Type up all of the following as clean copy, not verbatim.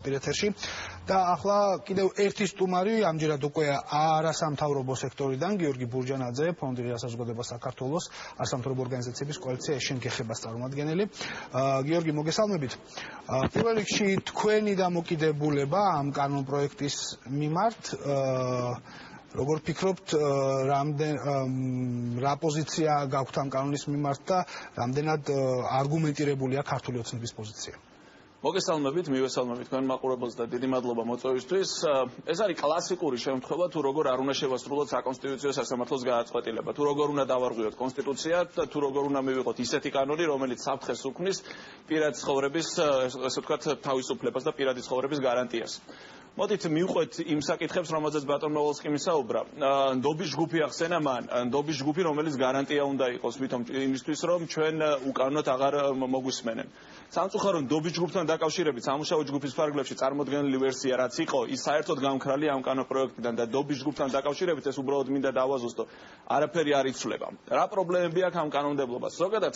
პირეთერში და ახლა კიდევ ერთი სტუმარი ამჯერად უკვე არასამთავრობო სექტორიდან გიორგი ბურჯანაძე, ფონდი ღია საზოგადოება საქართველოს არასამთავრობო ორგანიზაციების კოალიცია ეშენ გეხებას წარმომადგენელი. გიორგი, მოგესალმებით. პირველ რიგში თქვენი დამოკიდებულება ამ კანონპროექტის მიმართ როგორ ფიქრობთ, რა პოზიცია გაქვთ ამ კანონის მიმართ და რამდენად არგუმენტირებულია ქართული ოცნების პოზიცია? მოგესალმებით, მივესალმებით თქვენ მაყურებელს და დიდი მადლობა მოწვევისთვის. ეს არის კლასიკური შემთხვევა, თუ როგორ არ უნდა შევასრულოთ საკონსტიტუციო სასამართლოს გადაწყვეტილება, თუ როგორ უნდა დავარღვიოთ კონსტიტუცია და თუ როგორ უნდა მივიღოთ ისეთი კანონი, რომელიც საფრთხეს უქმნის პირადი ცხოვრების, ასე ვთქვათ, თავისუფლებას და პირადი ცხოვრების გარანტიას. მოდით მივყვეთ იმ საკითხებს, რომელზეც ბატონმა ვოლსკიმ ისაუბრა. ნდობის ჯგუფი ახსენა მან, ნდობის ჯგუფი, რომელიც გარანტია უნდა იყოს ვითომ იმისთვის, რომ ჩვენ უკანონოდ აღარ მოგვისმენენ. სამწუხარო ნდობის ჯგუფთან დაკავშირებით სამუშაო ჯგუფის ფარგლებში წარმოდგენილი ვერსია რაც იყო, ის საერთოდ გამქრალია ამ კანონპროექტიდან და ნდობის ჯგუფთან დაკავშირებით ეს უბრალოდ მინდა დავაზუსტო, არაფერი არ იცვლება. რა პრობლემები აქვს ამ კანონმდებლობას? ზოგადად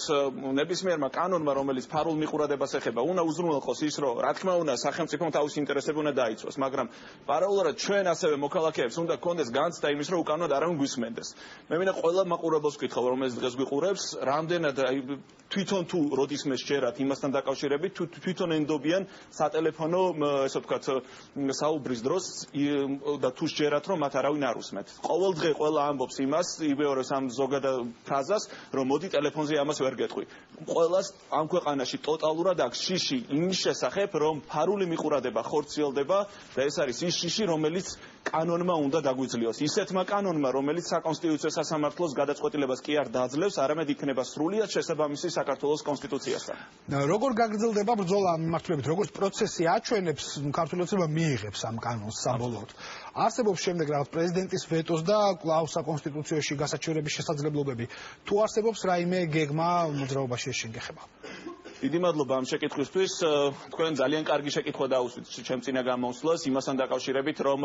ნებისმიერმა კანონმა, რომელიც ფარულ მიყურადებას ეხება, უნდა უზრუნველყოს ის, რომ რა თქმა უნდა სახელმწიფომ თავისი ინტერესები უნდა დაიცვას, მაგრამ პარალელურად ჩვენ ასევე მოქალაქეებს უნდა გქონდეს განცდა იმის, რომ უკანონოდ არავინ გვისმენდეს. მე მინდა ყველა მაყურებელს ვკითხავ, რომელიც დღეს გვიყურებს, რამდენად თვითონ თუ როდის მე შეერათ იმასთან დაკავშირებით, თუ თვითონ ენდობიან სატელეფონო, ესე ვთქვათ, საუბრის დროს და თუ შეერათ, რომ მათ არავინ არ უსმენთ. ყოველ დღე ყველა ამბობს იმას, იბეორებს ამ ზოგადად ფრაზას, რომ მოდი ტელეფონზე ამას ვერ გეტყვი. ყველას ამ ქვეყანაში ტოტალურად აქვს შიში იმის შესახებ, რომ ფარული მიყურადება ხორციელდება და ეს არის ის შიში, რომელიც კანონმა უნდა დაგვიძლიოს. ისეთმა კანონმა, რომელიც საკონსტიტუციო სასამართლოს გადაწყვეტილებას კი არ დაძლევს, არამედ იქნება სრულიად შესაბამისი საქართველოს კონსტიტუციასთან. როგორ გაგრძელდება ბრძოლა ამ მიმართულებით, როგორც პროცესი აჩვენებს, ქართული ოცნება მიიღებს ამ კანონს საბოლოოდ. არსებობს შემდეგ რაღაც პრეზიდენტის ვეტოს და კვლავ საკონსტიტუციაში გასაჩივრების შესაძლებლობები. თუ არსებობს რაიმე გეგმა მოძრაობაში ეშენ გეხება? დიდი მადლობა ამ შეკითხვისთვის. თქვენ ძალიან კარგი შეკითხვა დაუსვით ჩემ წინა გამოსვლას იმასთან დაკავშირებით, რომ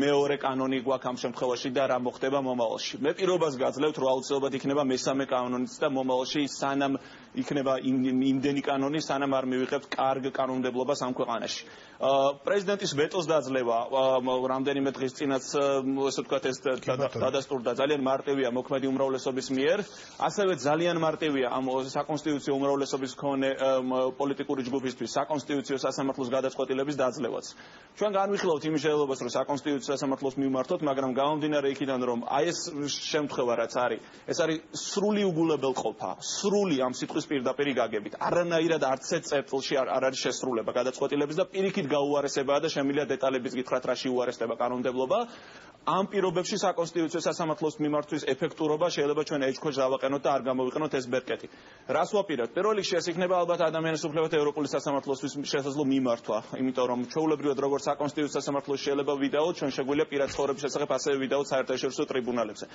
მეორე კანონი გვაქვს ამ შემთხვევაში და რა მოხდება მომავალში. მე პირობას გაძლევთ, რომ აუცილებლად იქნება მესამე კანონიც და მომავალში სანამ იქნება იმდენი კანონი, სანამ არ მივიღებთ კარგ კანონმდებლობას ამ ქვეყანაში. პრეზიდენტის ვეტოს დაძლევა რამდენიმე დღის წინაც, ესე ვთქვათ, ეს დადასტურდა ძალიან მარტივია მოქმედი უმრავლესობის მიერ, ასევე ძალიან მარტივია ამ საკონსტიტუციო უმრავლესობის მქონე პოლიტიკური ჯგუფისთვის საკონსტიტუციო სასამართლოს გადაწყვეტილების დაძლევაც. ჩვენ განვიხილავთ იმ შედეგებას, რომ საკონსტიტუციო სასამართლოს მივმართოთ, მაგრამ გამომდინარე იქიდან, რომ აი ეს შემთხვევა რაც არის, ეს არის სრული უგულებელყოფა, სრული ამ სიტყვის პირდაპირი გაგებით. არანაირად არც ერთ წერტილში არ არის შესრულება გადაწყვეტილების და პირიქით გაუარესებაა და შემიძლია დეტალების გითხრათ, რაში უარესდება კანონმდებლობა. ამ პირობებში საკონსტიტუციო სასამართლოს მიმართვის ეფექტურობა შეიძლება ჩვენ ეჭქვეშ დავაყენოთ და არ გამოვიყენოთ ეს ბერკეტი. რას ვაპირებთ? პირველ რიგში ეს იქნება ალბათ ადამიანის უფლებათა ევროპული სასამართლოსთვის შესაძლო მიმართვა, იმიტომ რომ ჩვეულებრივად როგორც საკონსტიტუციო სასამართლოში შეიძლება ვიდაოთ, ჩვენ შეგვიძლია პირად ცხოვრების შესახებ ასევე ვიდაოთ საერთაშორისო ტრიბუნალებზე.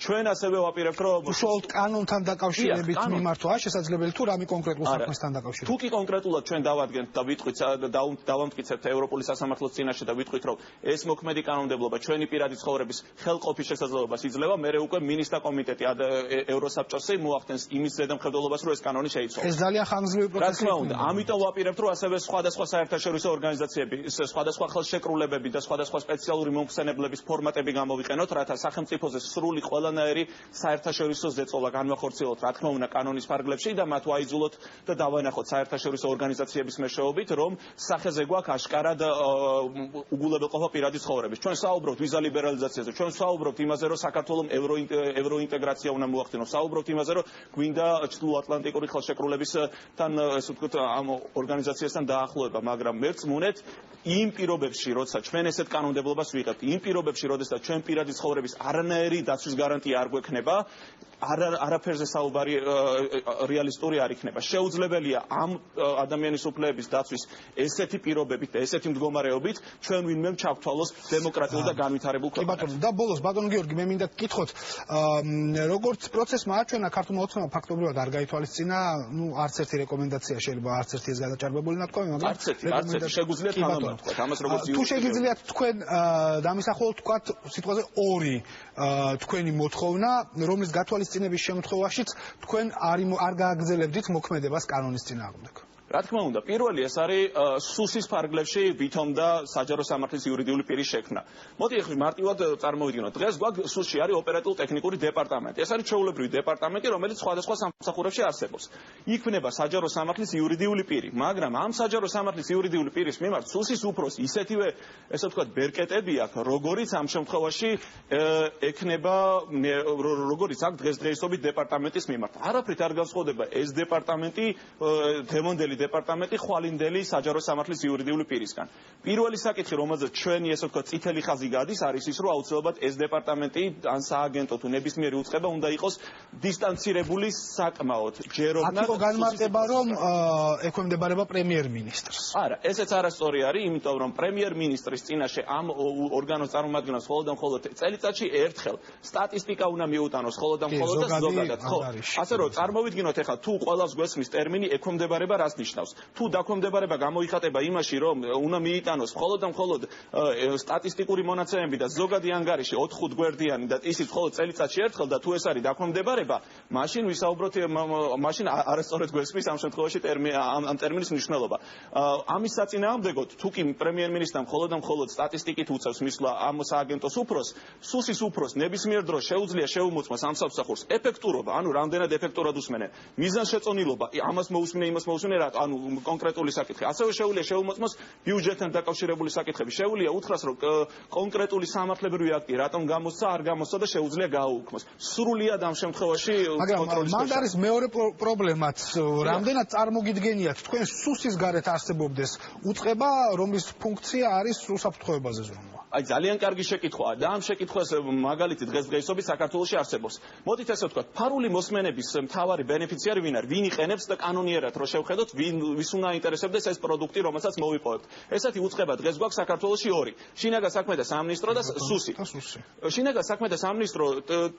ჩვენ ასევე ვაპირებთ, რომ უშუალოდ კანონთან დაკავშირებით მიმართვა შესაძლებელი თუ რამე კონკრეტულ საქმესთან დაკავშირებით. თუ კი კონკრეტულად ჩვენ დავადგენთ და ვიტყვით და დავამტკიცებთ ევროპული სასამართლოს წინაშე და ვიტყვით, რომ ეს მოქმედი კანონმდებლობა ჩვენი პირადი ცხოვრების ხელყოფის შესაძლებლობას იძლევა, მერე უკვე მინისტრთა კომიტეტი ევროსაბჭოსი მოახდენს იმის ზედამხედველობას, რომ ეს კანონი შეიცვალოს. ეს ძალიან ხანგრძლივი პროცესი. რა თქმა უნდა, ამიტომ ვაპირებთ, რომ ასევე სხვადასხვა საერთაშორისო ორგანიზაციები, სხვადასხვა ხელშეკრულებები და სხვადასხვა სპეციალური მომხსენებლების ფორმატები გამოვიყენოთ, რათა სახელმწიფოზე სრული ყველანაირი საერთაშორისო ზეწოლა განვახორციელოთ, რა თქმა უნდა, კანონის ფარგლებში და მათ ვაიძულოთ და დავანახოთ საერთაშორისო ორგანიზაციების მეშვეობით, რომ სახეზე გვაქვს აშკარად უგულებელყოფა პირადი ცხოვრების. ჩვენ საუბრობთ ვიზა ლიბერალიზაციაზე, ჩვენ საუბრობთ იმაზე, რომ საქართველოს ევროინტეგრაცია უნდა მოახდინოს, საუბრობთ იმაზე, რომ გვინდა ჩრდილოატლანტიკური ხელშეკრულებისთან, ესე ვთქვათ, ამ ორგანიზაციასთან დაახლოება, მაგრამ მერც მუნეთ იმ პირობებში, როცა ჩვენ ესეთ კანონმდებლობას ვიღებთ, იმ პირობებში, როდესაც ჩვენ პირადი ცხოვრების არანაირი დაცვის გარანტია არ გვექნება, არაფერზე საუბარი რეალისტური არ იქნება. შეუძლებელია ამ ადამიანის უფლებების დაცვის ესეთი პირობებით და ესეთი მდგომარეობით ჩვენ ვინმე ჩავთვალოს დემოკრატიულ და განვითარებულ ქვეყანაში. კი ბატონო, და ბოლოს ბატონო გიორგი, მე მინდა გკითხოთ, როგორც პროცესმა აჩვენა ქართულმა ოცნებამ ფაქტობრივად არ გაითვალისწინა, არც ერთი რეკომენდაცია შეიძლება არც ერთი ეს გადაჭარბებული ნათქვამი, მაგრამ არც ერთი შეგვიძლია თანამდებობა თქვა, ამას როგორც თუ შეგიძლიათ თქვენ დამისახულოთ თქვათ სიტყვაზე ორი თქვენი მოთხოვნა, რომლის გათვალისწინების შემთხვევაშიც თქვენ არ გააგრძელებდით მოქმედებას კანონის წინააღმდეგ. რა თქმა უნდა, პირველი ეს არის სუსის ფარგლებში ვითომ და საჯარო სამართლის იურიდიული პირის შექმნა. მოდი ახლა მარტივად წარმოვიდგინოთ. დღეს გვაქვს სუსში არის ოპერატიულ-ტექნიკური დეპარტამენტი. ეს არის ჩვეულებრივი დეპარტამენტი, რომელიც სხვადასხვა სამსახურებში არსებობს. იქნება საჯარო სამართლის იურიდიული პირი, მაგრამ ამ საჯარო სამართლის იურიდიული პირის მიმართ სუსის უფროსი ისეთივე, ესე ვთქვათ, ბერკეტები აქვს, როგორიც ამ შემთხვევაში ექნება, როგორიც აქვს დღესდღეობით დეპარტამენტის მიმართ. არაფრით არ განსხვავდება ეს დეპარტამენტი დემონდელი დეპარტამენტი ხვალინდელი საჯარო სამართლის იურიდიული პირისგან. პირველი საკითხი, რომელზეც ჩვენი ესე ვთქვათ წითელი ხაზი გადის, არის ის, რომ აუცილებლად ეს დეპარტამენტი ან სააგენტო თუ ნებისმიერი უწყება უნდა იყოს დისტანცირებული საკმაოდ. ჯეროვნად აქ იყო განმარტება, რომ ექვემდებარება პრემიერ-მინისტრს. არა, ესეც არასწორი არის, იმიტომ რომ პრემიერ-მინისტრის წინაშე ამ ორგანოს წარმომადგენლს მხოლოდ და მხოლოდ წელიწადში ერთხელ სტატისტიკა უნდა მიუტანოს მხოლოდ და მხოლოდ და ზოგადად. ხო, ასე რომ წარმოვიდგინოთ ახლა თუ ყველას გვესმის ტერმინი ექვემდებარება რას ნიშნავს? თუ დაქვემდებარება გამოიხატება იმაში, რომ უნდა მიიტანოს მხოლოდ და მხოლოდ სტატისტიკური მონაცემები და ზოგადი ანგარიში 4-5 გვერდიანი და ისიც მხოლოდ წელიწადში ერთხელ და თუ ეს არის დაქვემდებარება, მაშინ ვისაუბროთ, მაშინ არასწორად გვესმის ამ შემთხვევაში ამ ტერმინის მნიშვნელობა. ამის საწინააღმდეგოდ, თუ კი პრემიერ-მინისტრმა მხოლოდ და მხოლოდ სტატისტიკით უწევს მისვლა ამ სააგენტოს უფროს, სუსის უფროს ნებისმიერ დროს შეუძლია შეუმოწმოს ამ სამსახურს ეფექტურობა, ანუ რამდენად ეფექტურად უსმენენ, მიზანშეწონილობა, ამას მოусმინე, იმას მოусმინე, ანუ კონკრეტული საკითხი. ასევე შეუძლია შეუმოწმოს ბიუჯეტთან დაკავშირებული საკითხები. შეუძლია უთხრას, რომ კონკრეტული სამართლებრივი აქტი რატომ გამოსცა, არ გამოსცა და შეუძლია გააუქმოს. სრულიად ამ შემთხვევაში კონტროლის მაგრამ მაგ არის მეორე პრობლემაც, რამდენად წარმოგიდგენიათ თქვენ სუსის გარეთ არსებობდეს უწყება, რომლის ფუნქცია არის უსაფრთხოებაზე ზრუნვა. აი ძალიან კარგი შეკითხვაა და ამ შეკითხვას მაგალითი დღესდღეობით საქართველოში არსებობს. მოდით ესე ვთქვათ, ფარული მოსმენების მთავარი ბენეფიციარი ვინ არის? ვინ იყენებს და კანონიერად რო შევხედოთ, ვის უნდა აინტერესებდეს ეს პროდუქტი, რომელსაც მოვიპოვებთ. ესეთი უწყება დღეს გვაქვს საქართველოში ორი. შინაგან საქმეთა სამინისტრო და სუსი. შინაგან საქმეთა სამინისტრო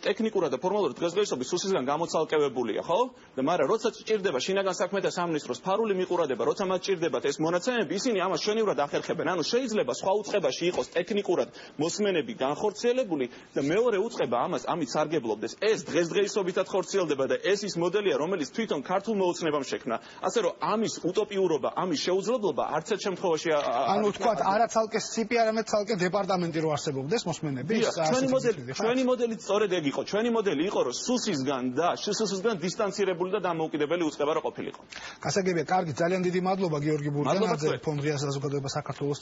ტექნიკურად და ფორმალურად დღესდღეობით სუსისგან გამოცალკევებულია, ხო? და მაგრამ როცა ჭირდება შინაგან საქმეთა სამინისტროს ფარული მიყურადება, როცა მათ ჭირდებათ ეს მონაცემები, ისინი ამას ჩვენივრად ახერხებენ. ანუ შეიძლება სხვა უწყებაში იყოს ტექნიკურად მოსმენები განხორციელებული და მეორე უწყება ამით სარგებლობდეს. ეს დღესდღეობითად ხორციელდება და ეს ის მოდელია, რომელიც თვითონ ქართულ მოუწნებამ შექმნა. ასე რომ ამის უტოპიურობა, ამის შეუძლებლობა არც ერთ შემთხვევაში ანუ თქვათ არა ცალკე CP, არამედ ცალკე დეპარტამენტი რო არსებობდეს მოსმენების. ჩვენი მოდელი სწორედ ეგ იყო. ჩვენი მოდელი იყო, რომ სუსისგან და შსს-გან დისტანცირებული და დამოუკიდებელი უწყება რო ყოფილიყო. გასაგებია, კარგი, ძალიან დიდი მადლობა გიორგი ბურჯანაძე, ფონდ ღია საზოგადოება საქართველოს